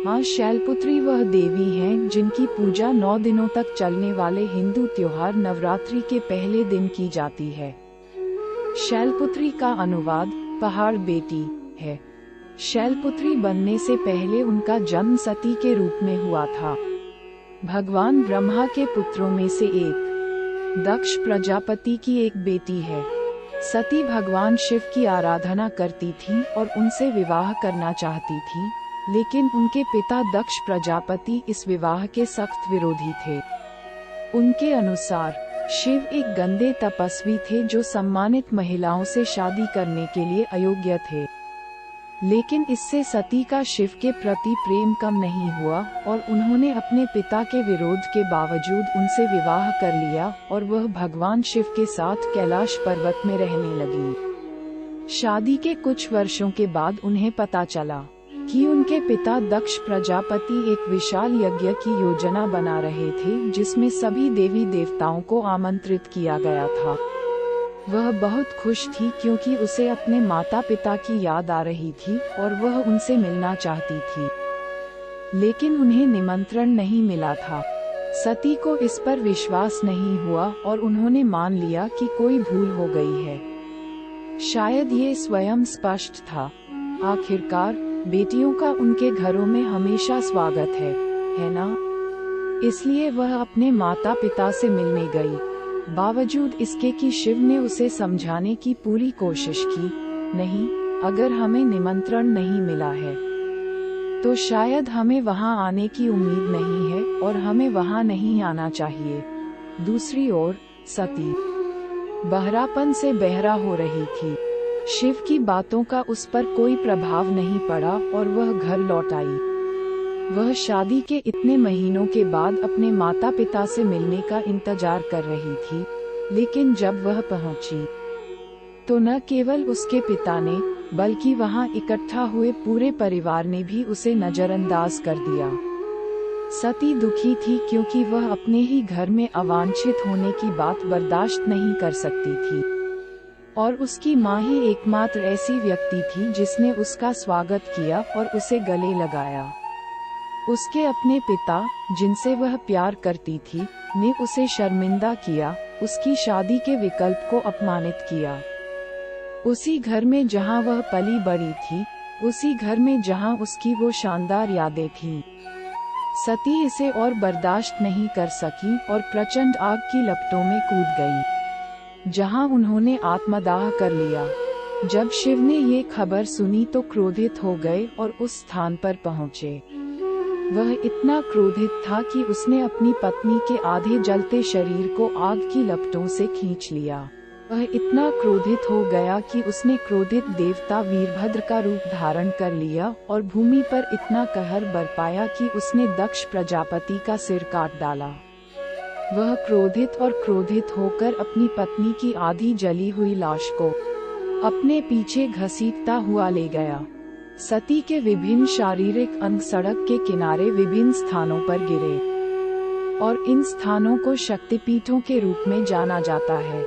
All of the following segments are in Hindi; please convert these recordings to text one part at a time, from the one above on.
माँ शैलपुत्री वह देवी हैं जिनकी पूजा 9 दिनों तक चलने वाले हिंदू त्योहार नवरात्रि के पहले दिन की जाती है। शैलपुत्री का अनुवाद पहाड़ बेटी है। शैलपुत्री बनने से पहले उनका जन्म सती के रूप में हुआ था। भगवान ब्रह्मा के पुत्रों में से एक दक्ष प्रजापति की एक बेटी है। सती भगवान शिव की आराधना करती थी और उनसे विवाह करना चाहती थी, लेकिन उनके पिता दक्ष प्रजापति इस विवाह के सख्त विरोधी थे। उनके अनुसार शिव एक गंदे तपस्वी थे जो सम्मानित महिलाओं से शादी करने के लिए अयोग्य थे। लेकिन इससे सती का शिव के प्रति प्रेम कम नहीं हुआ और उन्होंने अपने पिता के विरोध के बावजूद उनसे विवाह कर लिया और वह भगवान शिव के साथ कैलाश पर्वत में रहने लगी। शादी के कुछ वर्षों के बाद उन्हें पता चला कि उनके पिता दक्ष प्रजापति एक विशाल यज्ञ की योजना बना रहे थे जिसमें सभी देवी देवताओं को आमंत्रित किया गया था। वह बहुत खुश थी क्योंकि उसे अपने माता पिता की याद आ रही थी और वह उनसे मिलना चाहती थी, लेकिन उन्हें निमंत्रण नहीं मिला था। सती को इस पर विश्वास नहीं हुआ और उन्होंने मान लिया कि कोई भूल हो गई है। शायद ये स्वयं स्पष्ट था। आखिरकार बेटियों का उनके घरों में हमेशा स्वागत है ना? इसलिए वह अपने माता पिता से मिलने गई, बावजूद इसके कि शिव ने उसे समझाने की पूरी कोशिश की। नहीं, अगर हमें निमंत्रण नहीं मिला है तो शायद हमें वहां आने की उम्मीद नहीं है और हमें वहां नहीं आना चाहिए। दूसरी ओर सती बहरापन से बहरा हो रही थी। शिव की बातों का उस पर कोई प्रभाव नहीं पड़ा और वह घर लौट आई। वह शादी के इतने महीनों के बाद अपने माता पिता से मिलने का इंतजार कर रही थी, लेकिन जब वह पहुंची तो न केवल उसके पिता ने बल्कि वहां इकट्ठा हुए पूरे परिवार ने भी उसे नजरअंदाज कर दिया। सती दुखी थी क्योंकि वह अपने ही घर में अवांछित होने की बात बर्दाश्त नहीं कर सकती थी और उसकी माँ ही एकमात्र ऐसी व्यक्ति थी जिसने उसका स्वागत किया और उसे गले लगाया। उसके अपने पिता, जिनसे वह प्यार करती थी, ने उसे शर्मिंदा किया, उसकी शादी के विकल्प को अपमानित किया। उसी घर में जहां वह पली बड़ी थी, उसी घर में जहां उसकी वो शानदार यादें थीं। सती इसे और बर्दाश्त नहीं कर सकी और प्रचंड आग की लपटों में कूद गई, जहां उन्होंने आत्मदाह कर लिया। जब शिव ने ये खबर सुनी तो क्रोधित हो गए और उस स्थान पर पहुँचे। वह इतना क्रोधित था कि उसने अपनी पत्नी के आधे जलते शरीर को आग की लपटों से खींच लिया। वह इतना क्रोधित हो गया कि उसने क्रोधित देवता वीरभद्र का रूप धारण कर लिया और भूमि पर इतना कहर बरपाया कि उसने दक्ष प्रजापति का सिर काट डाला। वह क्रोधित होकर अपनी पत्नी की आधी जली हुई लाश को अपने पीछे घसीटता हुआ ले गया। सती के विभिन्न शारीरिक अंग सड़क के किनारे विभिन्न स्थानों पर गिरे और इन स्थानों को शक्तिपीठों के रूप में जाना जाता है।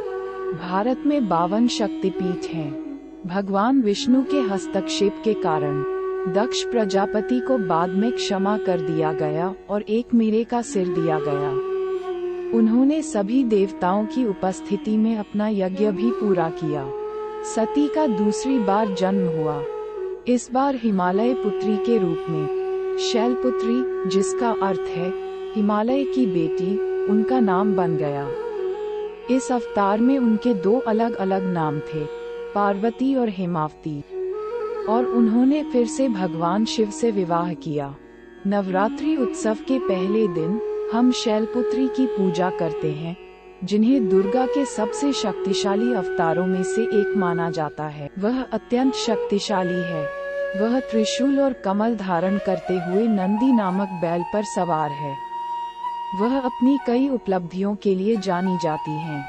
भारत में 52 शक्तिपीठ हैं। भगवान विष्णु के हस्तक्षेप के कारण दक्ष प्रजापति को बाद में क्षमा कर दिया गया और एक मीरे का सिर दिया गया। उन्होंने सभी देवताओं की उपस्थिति में अपना यज्ञ भी पूरा किया। सती का दूसरी बार जन्म हुआ, इस बार हिमालय पुत्री के रूप में। शैलपुत्री, जिसका अर्थ है हिमालय की बेटी, उनका नाम बन गया। इस अवतार में उनके 2 अलग अलग नाम थे, पार्वती और हेमावती, और उन्होंने फिर से भगवान शिव से विवाह किया। नवरात्रि उत्सव के पहले दिन हम शैलपुत्री की पूजा करते हैं, जिन्हें दुर्गा के सबसे शक्तिशाली अवतारों में से एक माना जाता है। वह अत्यंत शक्तिशाली है। वह त्रिशूल और कमल धारण करते हुए नंदी नामक बैल पर सवार है। वह अपनी कई उपलब्धियों के लिए जानी जाती है।